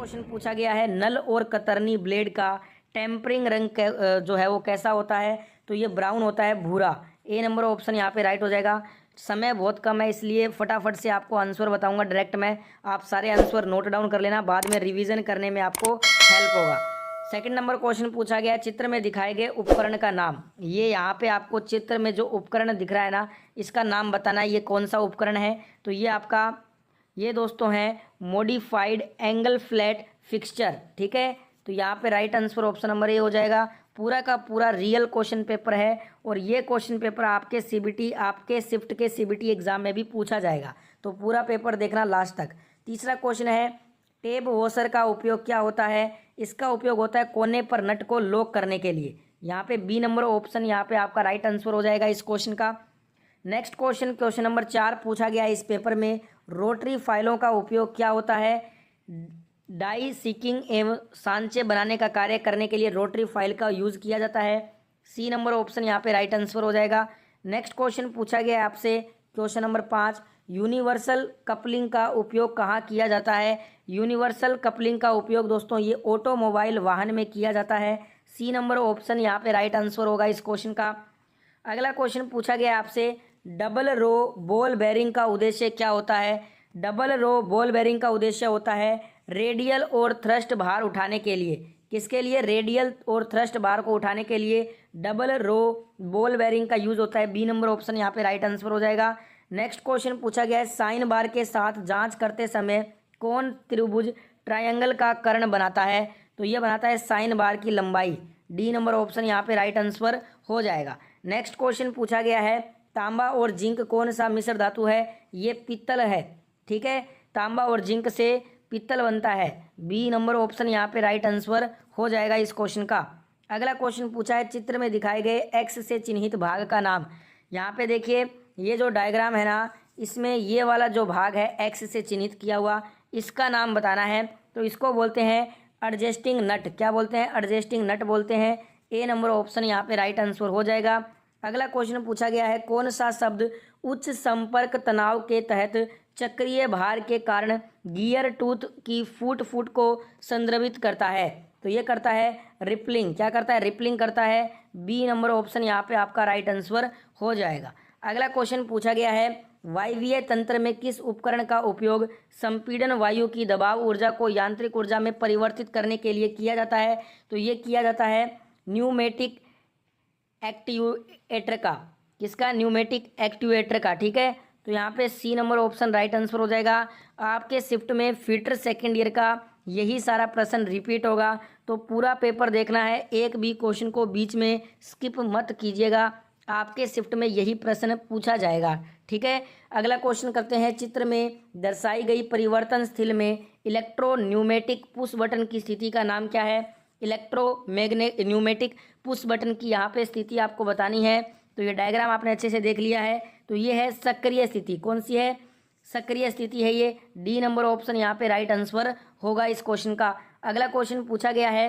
Question पूछा गया है, नल और कतरनी ब्लेड का टेम्परिंग रंग जो है वो कैसा होता है? तो ये ब्राउन होता है, भूरा। ए नंबर ऑप्शन यहाँ पे राइट हो जाएगा। समय बहुत कम है इसलिए फटाफट से आपको आंसर बताऊंगा डायरेक्ट में। आप सारे आंसर नोट डाउन कर लेना, बाद में रिवीजन करने में आपको हेल्प होगा। सेकंड नंबर क्वेश्चन पूछा गया है, चित्र में दिखाए गए उपकरण का नाम। ये यहाँ पे आपको चित्र में जो उपकरण दिख रहा है ना, इसका नाम बताना है, ये कौन सा उपकरण है। तो ये आपका ये दोस्तों है मॉडिफाइड एंगल फ्लैट फिक्सचर। ठीक है, तो यहाँ पे right answer option number A हो जाएगा। पूरा का पूरा रियल क्वेश्चन पेपर है और ये क्वेश्चन पेपर आपके सीबीटी, आपके शिफ्ट के सीबीटी एग्जाम में भी पूछा जाएगा, तो पूरा पेपर देखना लास्ट तक। तीसरा क्वेश्चन है, टेप वॉशर का उपयोग क्या होता है? इसका उपयोग होता है कोने पर नट को लॉक करने के लिए। यहाँ पे बी नंबर ऑप्शन यहाँ पे आपका राइट आंसर हो जाएगा इस क्वेश्चन का। नेक्स्ट क्वेश्चन, क्वेश्चन नंबर 4 पूछा गया है इस पेपर में, रोटरी फाइलों का उपयोग क्या होता है? डाई सीकिंग एवं सांचे बनाने का कार्य करने के लिए रोटरी फाइल का यूज किया जाता है। सी नंबर ऑप्शन यहाँ पे राइट आंसर हो जाएगा। नेक्स्ट क्वेश्चन पूछा गया है आपसे, क्वेश्चन नंबर 5, यूनिवर्सल कपलिंग का उपयोग कहाँ किया जाता है? यूनिवर्सल कपलिंग का उपयोग दोस्तों ये ऑटोमोबाइल वाहन में किया जाता है। सी नंबर ऑप्शन यहाँ पे राइट आंसर होगा इस क्वेश्चन का। अगला क्वेश्चन पूछा गया आपसे, डबल रो बॉल बेरिंग का उद्देश्य क्या होता है? डबल रो बॉल बेरिंग का उद्देश्य होता है रेडियल और थ्रस्ट भार उठाने के लिए। किसके लिए? रेडियल और थ्रस्ट भार को उठाने के लिए डबल रो बॉल बेरिंग का यूज होता है। बी नंबर ऑप्शन यहाँ पे राइट आंसर हो जाएगा। नेक्स्ट क्वेश्चन पूछा गया है, साइन बार के साथ जांच करते समय कौन त्रिभुज ट्रायंगल का कर्ण बनाता है? तो ये बनाता है साइन बार की लंबाई। डी नंबर ऑप्शन यहाँ पे राइट आंसर हो जाएगा। नेक्स्ट क्वेश्चन पूछा गया है, तांबा और जिंक कौन सा मिश्र धातु है? ये पित्तल है। ठीक है, तांबा और जिंक से पित्तल बनता है। बी नंबर ऑप्शन यहाँ पे राइट आंसर हो जाएगा इस क्वेश्चन का। अगला क्वेश्चन पूछा है, चित्र में दिखाए गए एक्स से चिन्हित भाग का नाम। यहाँ पे देखिए, ये जो डायग्राम है ना, इसमें ये वाला जो भाग है एक्स से चिन्हित किया हुआ, इसका नाम बताना है। तो इसको बोलते हैं एडजस्टिंग नट। क्या बोलते हैं? एडजस्टिंग नट बोलते हैं। ए नंबर ऑप्शन यहाँ पे राइट आंसर हो जाएगा। अगला क्वेश्चन पूछा गया है, कौन सा शब्द उच्च संपर्क तनाव के तहत चक्रीय भार के कारण गियर टूथ की फूट फूट को संदर्भित करता है? तो ये करता है रिपलिंग। क्या करता है? रिपलिंग करता है। बी नंबर ऑप्शन यहाँ पे आपका राइट आंसर हो जाएगा। अगला क्वेश्चन पूछा गया है, वायवीय तंत्र में किस उपकरण का उपयोग संपीड़न वायु की दबाव ऊर्जा को यांत्रिक ऊर्जा में परिवर्तित करने के लिए किया जाता है? तो ये किया जाता है न्यूमेटिक एक्ट्यूएटर का। किसका? न्यूमेटिक एक्ट्यूएटर का। ठीक है, तो यहाँ पे C number option right answer हो जाएगा। आपके शिफ्ट में फिटर सेकेंड ईयर का यही सारा प्रश्न रिपीट होगा, तो पूरा पेपर देखना है, एक भी क्वेश्चन को बीच में स्किप मत कीजिएगा। आपके शिफ्ट में यही प्रश्न पूछा जाएगा। ठीक है, अगला क्वेश्चन करते हैं, चित्र में दर्शाई गई परिवर्तन स्थिल में इलेक्ट्रो न्यूमेटिक पुश बटन की स्थिति का नाम क्या है? न्यूमेटिक पुश बटन की यहाँ पे स्थिति आपको बतानी है। तो ये डायग्राम आपने अच्छे से देख लिया है, तो ये है सक्रिय स्थिति। कौन सी है? सक्रिय स्थिति है ये। डी नंबर ऑप्शन यहाँ पे राइट आंसर होगा इस क्वेश्चन का। अगला क्वेश्चन पूछा गया है,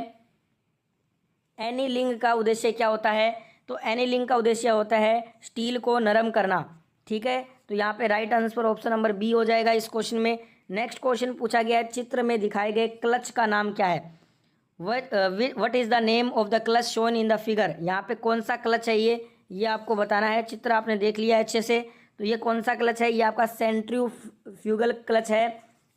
एनीलिंग का उद्देश्य क्या होता है? तो एनीलिंग का उद्देश्य होता है स्टील को नरम करना। ठीक है, तो यहाँ पे right answer option number B हो जाएगा इस क्वेश्चन में। नेक्स्ट क्वेश्चन पूछा गया है, चित्र में दिखाए गए क्लच का नाम क्या है? What is the name of the clutch shown in the figure? यहाँ पे कौन सा क्लच है ये आपको बताना है। चित्र आपने देख लिया है अच्छे से, तो ये कौन सा क्लच है? ये आपका सेंट्रीफ्यूगल क्लच है।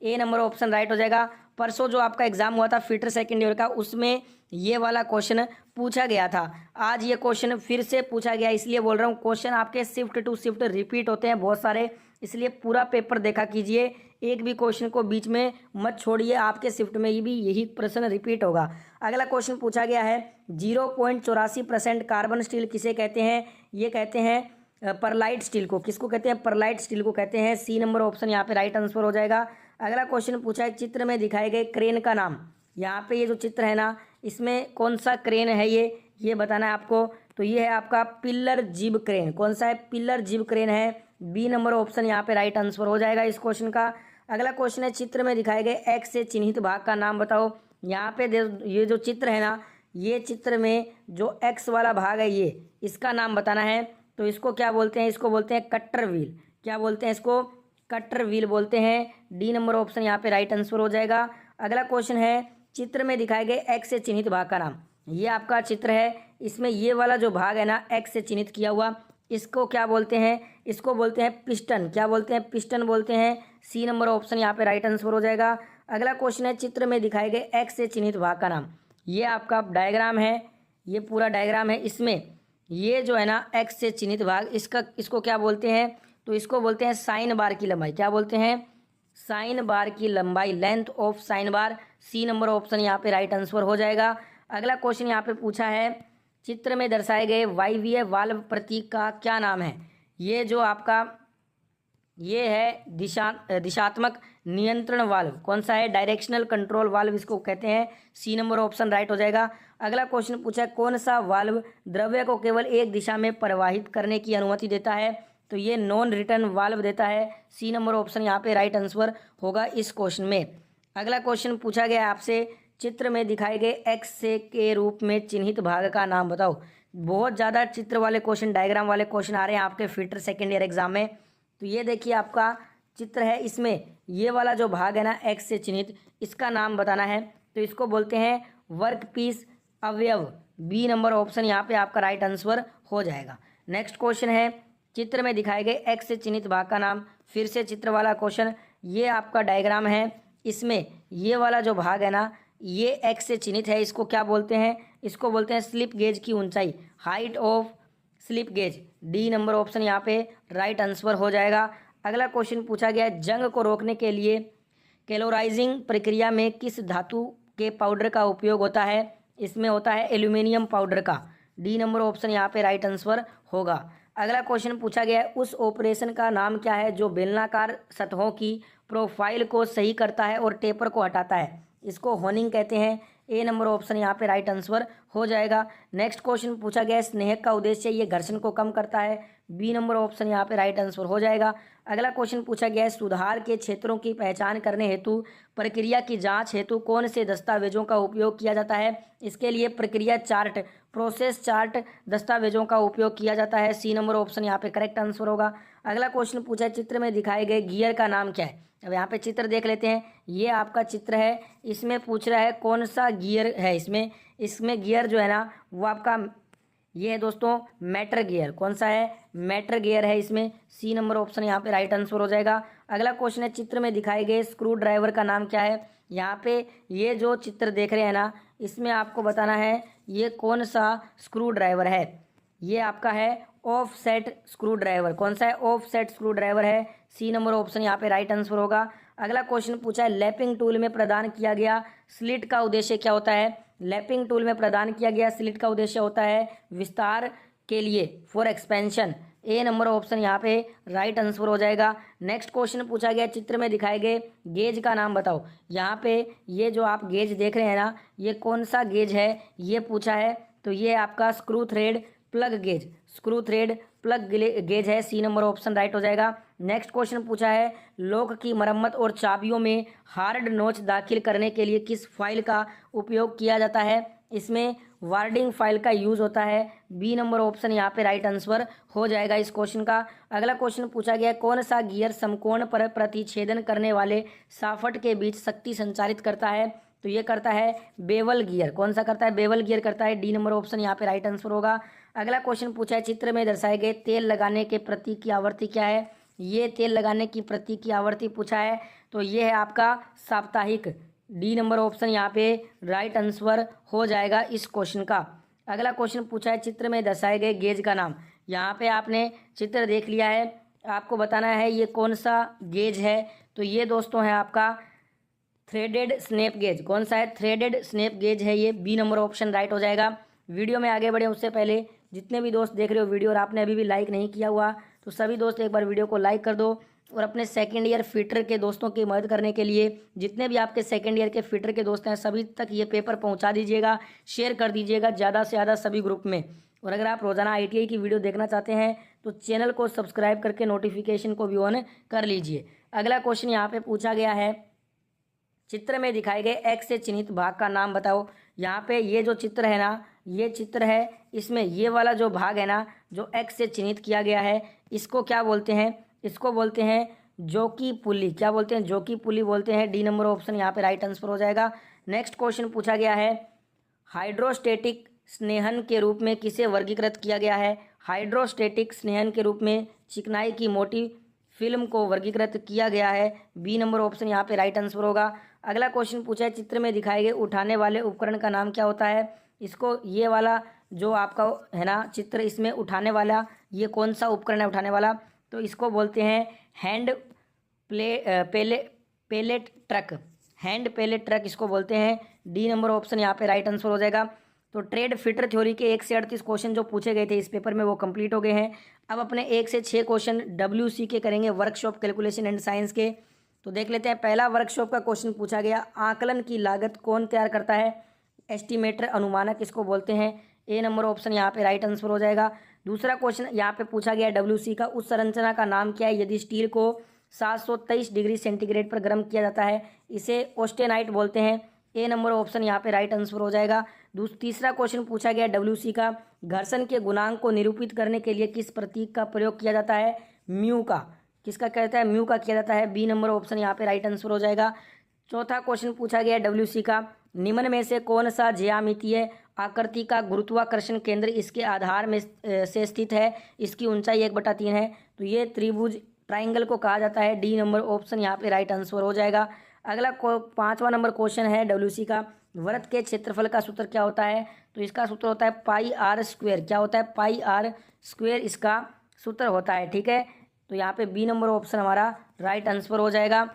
ए नंबर ऑप्शन राइट हो जाएगा। परसों जो आपका एग्जाम हुआ था फिटर सेकेंड ईयर का, उसमें ये वाला क्वेश्चन पूछा गया था। आज ये क्वेश्चन फिर से पूछा गया, इसलिए बोल रहा हूँ क्वेश्चन आपके शिफ्ट टू शिफ्ट रिपीट होते हैं बहुत सारे, इसलिए पूरा पेपर देखा कीजिए, एक भी क्वेश्चन को बीच में मत छोड़िए। आपके शिफ्ट में भी यही प्रश्न रिपीट होगा। अगला क्वेश्चन पूछा गया है, 0.84% कार्बन स्टील किसे कहते हैं? ये कहते हैं परलाइट स्टील को। किसको कहते हैं? परलाइट स्टील को कहते हैं। सी नंबर ऑप्शन यहाँ पे राइट आंसर हो जाएगा। अगला क्वेश्चन पूछा है, चित्र में दिखाए गए क्रेन का नाम। यहाँ पे ये जो चित्र है ना, इसमें कौन सा क्रेन है ये बताना है आपको। तो ये है आपका पिल्लर जिब क्रेन। कौन सा है? पिल्लर जिब क्रेन है। बी नंबर ऑप्शन यहाँ पे राइट आंसर हो जाएगा इस क्वेश्चन का। अगला क्वेश्चन है, चित्र में दिखाए गए एक्स से चिन्हित भाग का नाम बताओ। यहाँ पे ये जो चित्र है ना, ये चित्र में जो एक्स वाला भाग है ये, इसका नाम बताना है। तो इसको क्या बोलते हैं? इसको बोलते हैं कट्टर व्हील। क्या बोलते हैं इसको? कटर व्हील बोलते हैं। डी नंबर ऑप्शन यहाँ पे राइट आंसर हो जाएगा। अगला क्वेश्चन है चित्र में दिखाए गए एक्स से चिन्हित भाग का नाम। ये आपका चित्र है, इसमें ये वाला जो भाग है ना एक्स से चिन्हित किया हुआ, इसको क्या बोलते हैं? इसको बोलते हैं पिस्टन। क्या बोलते हैं? पिस्टन बोलते हैं। सी नंबर ऑप्शन यहाँ पे राइट आंसर हो जाएगा। अगला क्वेश्चन है चित्र में दिखाए गए एक्स से चिन्हित भाग का नाम। ये आपका डायग्राम है, ये पूरा डायग्राम है। इसमें ये जो है ना एक्स से चिन्हित भाग, इसको क्या बोलते हैं? तो इसको बोलते हैं साइन बार की लंबाई। क्या बोलते हैं? साइन बार की लंबाई, length of sine bar. C number option यहाँ पे राइट आंसर हो जाएगा। अगला क्वेश्चन यहाँ पे पूछा है चित्र में दर्शाए गए वायवीय वाल्व प्रतीक का क्या नाम है? ये जो आपका ये है दिशात्मक नियंत्रण वाल्व। कौन सा है? डायरेक्शनल कंट्रोल वाल्व इसको कहते हैं। सी नंबर ऑप्शन राइट हो जाएगा। अगला क्वेश्चन पूछा है कौन सा वाल्व द्रव्य को केवल एक दिशा में प्रवाहित करने की अनुमति देता है? तो ये नॉन रिटर्न वाल्व देता है। सी नंबर ऑप्शन यहाँ पे राइट आंसर होगा इस क्वेश्चन में। अगला क्वेश्चन पूछा गया आपसे चित्र में दिखाए गए एक्स से के रूप में चिन्हित भाग का नाम बताओ। बहुत ज़्यादा चित्र वाले क्वेश्चन, डायग्राम वाले क्वेश्चन आ रहे हैं आपके फिटर सेकेंड ईयर एग्जाम में। तो ये देखिए आपका चित्र है, इसमें ये वाला जो भाग है ना एक्स से चिन्हित, इसका नाम बताना है। तो इसको बोलते हैं वर्क पीस अवयव। बी नंबर ऑप्शन यहाँ पे आपका राइट आंसर हो जाएगा। नेक्स्ट क्वेश्चन है चित्र में दिखाए गए एक्स से चिन्हित भाग का नाम। फिर से चित्र वाला क्वेश्चन, ये आपका डायग्राम है, इसमें ये वाला जो भाग है ना ये एक्स से चिन्हित है। इसको क्या बोलते हैं? इसको बोलते हैं स्लिप गेज की ऊंचाई, height of slip gauge. D number option यहाँ पे राइट आंसर हो जाएगा। अगला क्वेश्चन पूछा गया जंग को रोकने के लिए कैलोराइजिंग प्रक्रिया में किस धातु के पाउडर का उपयोग होता है? इसमें होता है एल्यूमिनियम पाउडर का। डी नंबर ऑप्शन यहाँ पे राइट आंसर होगा। अगला क्वेश्चन पूछा गया है उस ऑपरेशन का नाम क्या है जो बेलनाकार सतहों की प्रोफाइल को सही करता है और टेपर को हटाता है? इसको होनिंग कहते हैं। ए नंबर ऑप्शन यहाँ पे राइट आंसर हो जाएगा। नेक्स्ट क्वेश्चन पूछा गया है स्नेहक का उद्देश्य ये घर्षण को कम करता है। बी नंबर ऑप्शन यहाँ पे राइट आंसर हो जाएगा। अगला क्वेश्चन पूछा गया है सुधार के क्षेत्रों की पहचान करने हेतु प्रक्रिया की जांच हेतु कौन से दस्तावेजों का उपयोग किया जाता है? इसके लिए प्रक्रिया चार्ट, प्रोसेस चार्ट दस्तावेजों का उपयोग किया जाता है। सी नंबर ऑप्शन यहाँ पे करेक्ट आंसर होगा। अगला क्वेश्चन पूछा है चित्र में दिखाए गए गियर का नाम क्या है? अब यहाँ पे चित्र देख लेते हैं। ये आपका चित्र है, इसमें पूछ रहा है कौन सा गियर है। इसमें गियर जो है ना वो आपका ये है दोस्तों मैटर गियर। कौन सा है? मैटर गियर है इसमें। सी नंबर ऑप्शन यहाँ पे राइट आंसर हो जाएगा। अगला क्वेश्चन है चित्र में दिखाए गए स्क्रू ड्राइवर का नाम क्या है? यहाँ पे ये जो चित्र देख रहे हैं ना इसमें आपको बताना है ये कौन सा स्क्रू ड्राइवर है। ये आपका है ऑफ सेट स्क्रू ड्राइवर। कौन सा है? ऑफ सेट स्क्रू ड्राइवर है। सी नंबर ऑप्शन यहाँ पे राइट आंसर होगा। अगला क्वेश्चन पूछा है लैपिंग टूल में प्रदान किया गया स्लिट का उद्देश्य क्या होता है? लैपिंग टूल में प्रदान किया गया स्लिट का उद्देश्य होता है विस्तार के लिए, for expansion. A number option यहाँ पे राइट आंसर हो जाएगा। नेक्स्ट क्वेश्चन पूछा गया चित्र में दिखाए गए गेज का नाम बताओ। यहाँ पे ये जो आप गेज देख रहे हैं ना ये कौन सा गेज है ये पूछा है। तो ये आपका screw thread plug gauge, screw thread plug gauge है। सी नंबर ऑप्शन राइट हो जाएगा। नेक्स्ट क्वेश्चन पूछा है लॉक की मरम्मत और चाबियों में हार्ड नोच दाखिल करने के लिए किस फाइल का उपयोग किया जाता है? इसमें वार्डिंग फाइल का यूज होता है। बी नंबर ऑप्शन यहाँ पे राइट आंसर हो जाएगा इस क्वेश्चन का। अगला क्वेश्चन पूछा गया कौन सा गियर समकोण पर प्रतिच्छेदन करने वाले शाफ्ट के बीच शक्ति संचारित करता है? तो ये करता है बेवल गियर। कौन सा करता है? बेवल गियर करता है। डी नंबर ऑप्शन यहाँ पे राइट आंसर होगा। अगला क्वेश्चन पूछा है चित्र में दर्शाए गए तेल लगाने के प्रतीक की आवृत्ति क्या है? ये तेल लगाने की प्रतीक की आवृत्ति पूछा है तो ये है आपका साप्ताहिक। डी नंबर ऑप्शन यहाँ पे राइट आंसर हो जाएगा इस क्वेश्चन का। अगला क्वेश्चन पूछा है चित्र में दर्शाए गए गेज का नाम। यहाँ पे आपने चित्र देख लिया है, आपको बताना है ये कौन सा गेज है। तो ये दोस्तों है आपका थ्रेडेड स्नैप गेज। कौन सा है? थ्रेडेड स्नैप गेज है ये। बी नंबर ऑप्शन राइट हो जाएगा। वीडियो में आगे बढ़े उससे पहले जितने भी दोस्त देख रहे हो वीडियो और आपने अभी भी लाइक नहीं किया हुआ तो सभी दोस्त एक बार वीडियो को लाइक कर दो और अपने सेकेंड ईयर फिटर के दोस्तों की मदद करने के लिए जितने भी आपके सेकेंड ईयर के फिटर के दोस्त हैं सभी तक ये पेपर पहुंचा दीजिएगा, शेयर कर दीजिएगा ज़्यादा से ज़्यादा सभी ग्रुप में। और अगर आप रोजाना ITI की वीडियो देखना चाहते हैं तो चैनल को सब्सक्राइब करके नोटिफिकेशन को भी ऑन कर लीजिए। अगला क्वेश्चन यहाँ पे पूछा गया है चित्र में दिखाए गए एक्स से चिन्हित भाग का नाम बताओ। यहाँ पे ये जो चित्र है ना ये चित्र है, इसमें ये वाला जो भाग है ना जो एक्स से चिन्हित किया गया है इसको क्या बोलते हैं? इसको बोलते हैं जोकी पुली, क्या बोलते हैं, जोकी पुली बोलते हैं। डी नंबर ऑप्शन यहाँ पे राइट आंसर हो जाएगा। नेक्स्ट क्वेश्चन पूछा गया है, हाइड्रोस्टेटिक स्नेहन के रूप में किसे वर्गीकृत किया गया है। हाइड्रोस्टेटिक स्नेहन के रूप में चिकनाई की मोटी फिल्म को वर्गीकृत किया गया है। बी नंबर ऑप्शन यहाँ पे राइट आंसर होगा। अगला क्वेश्चन पूछा है, चित्र में दिखाए गए उठाने वाले उपकरण का नाम क्या होता है। इसको, ये वाला जो आपका है ना चित्र, इसमें उठाने वाला ये कौन सा उपकरण है उठाने वाला, तो इसको बोलते हैं hand pallet truck. Hand pallet truck इसको बोलते हैं। डी नंबर ऑप्शन यहाँ पे राइट आंसर हो जाएगा। तो ट्रेड फिटर थ्योरी के 1 से 38 क्वेश्चन जो पूछे गए थे इस पेपर में वो कंप्लीट हो गए हैं। अब अपने 1 से 6 क्वेश्चन WC के करेंगे, वर्कशॉप कैलकुलेशन एंड साइंस के। तो देख लेते हैं, पहला वर्कशॉप का क्वेश्चन पूछा गया, आकलन की लागत कौन तैयार करता है। एस्टिमेटर, अनुमानक इसको बोलते हैं। ए नंबर ऑप्शन यहाँ पे राइट आंसर हो जाएगा। दूसरा क्वेश्चन यहाँ पे पूछा गया WC का, उस संरचना का नाम क्या है यदि स्टील को 723 डिग्री सेंटीग्रेड पर गर्म किया जाता है, इसे ऑस्टेनाइट बोलते हैं। ए नंबर ऑप्शन यहाँ पे राइट आंसर हो जाएगा। तीसरा क्वेश्चन पूछा गया WC का, घर्षण के गुणांक को निरूपित करने के लिए किस प्रतीक का प्रयोग किया जाता है। म्यू का, किसका कहता है, म्यू का किया जाता है। बी नंबर ऑप्शन यहाँ पे राइट आंसर हो जाएगा। चौथा क्वेश्चन पूछा गया WC का, निम्न में से कौन सा ज्यामितीय आकृति का गुरुत्वाकर्षण केंद्र इसके आधार में से स्थित है, इसकी ऊंचाई 1/3 है। तो ये त्रिभुज ट्राइंगल को कहा जाता है। डी नंबर ऑप्शन यहाँ पे राइट आंसर हो जाएगा। अगला 5वां नंबर क्वेश्चन है WC का, वृत्त के क्षेत्रफल का सूत्र क्या होता है। तो इसका सूत्र होता है πr²। क्या होता है, πr², इसका सूत्र होता है। ठीक है, तो यहाँ पे बी नंबर ऑप्शन हमारा राइट आंसर हो जाएगा।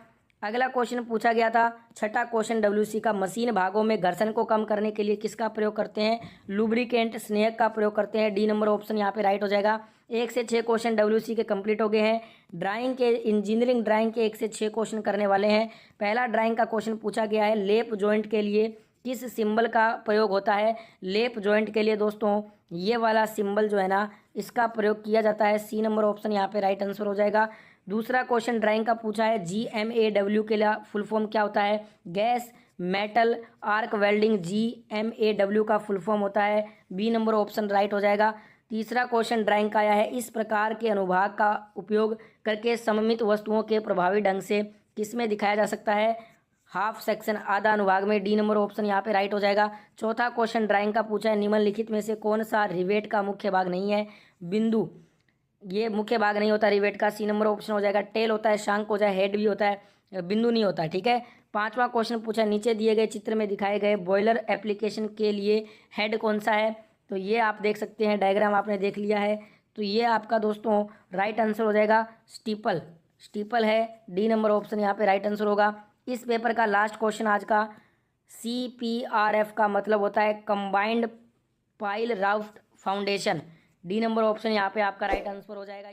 अगला क्वेश्चन पूछा गया था, छठा क्वेश्चन WC का, मशीन भागों में घर्षण को कम करने के लिए किसका प्रयोग करते हैं। लुब्रिकेंट, स्नेहक का प्रयोग करते हैं। डी नंबर ऑप्शन यहाँ पे राइट हो जाएगा। 1 से 6 क्वेश्चन WC के कंप्लीट हो गए हैं। ड्राइंग के, इंजीनियरिंग ड्राइंग के 1 से 6 क्वेश्चन करने वाले हैं। पहला ड्राइंग का क्वेश्चन पूछा गया है, लेप जॉइंट के लिए किस सिंबल का प्रयोग होता है। लेप जॉइंट के लिए दोस्तों ये वाला सिंबल जो है ना, इसका प्रयोग किया जाता है। सी नंबर ऑप्शन यहाँ पे राइट आंसर हो जाएगा। दूसरा क्वेश्चन ड्राइंग का पूछा है, GMAW के लिए फुल फॉर्म क्या होता है। Gas metal arc welding GMAW का फुल फॉर्म होता है। बी नंबर ऑप्शन राइट हो जाएगा। तीसरा क्वेश्चन ड्राइंग का आया है, इस प्रकार के अनुभाग का उपयोग करके सममित वस्तुओं के प्रभावी ढंग से किसमें दिखाया जा सकता है। हाफ सेक्शन, आधा अनुभाग में। डी नंबर ऑप्शन यहाँ पे राइट हो जाएगा। चौथा क्वेश्चन ड्राइंग का पूछा है, निम्नलिखित में से कौन सा रिवेट का मुख्य भाग नहीं है। बिंदु, ये मुख्य भाग नहीं होता रिवेट का। सी नंबर ऑप्शन हो जाएगा। टेल होता है, शांक हो जाए, हेड भी होता है, बिंदु नहीं होता है। ठीक है, 5वां क्वेश्चन पूछा, नीचे दिए गए चित्र में दिखाए गए बॉयलर एप्लीकेशन के लिए हेड कौन सा है। तो ये आप देख सकते हैं, डायग्राम आपने देख लिया है। तो ये आपका दोस्तों राइट आंसर हो जाएगा, स्टीपल। स्टीपल है। डी नंबर ऑप्शन यहाँ पे राइट आंसर होगा। इस पेपर का लास्ट क्वेश्चन आज का, CPRF का मतलब होता है combined pile raft foundation. D number option यहाँ पे आपका राइट आंसर हो जाएगा।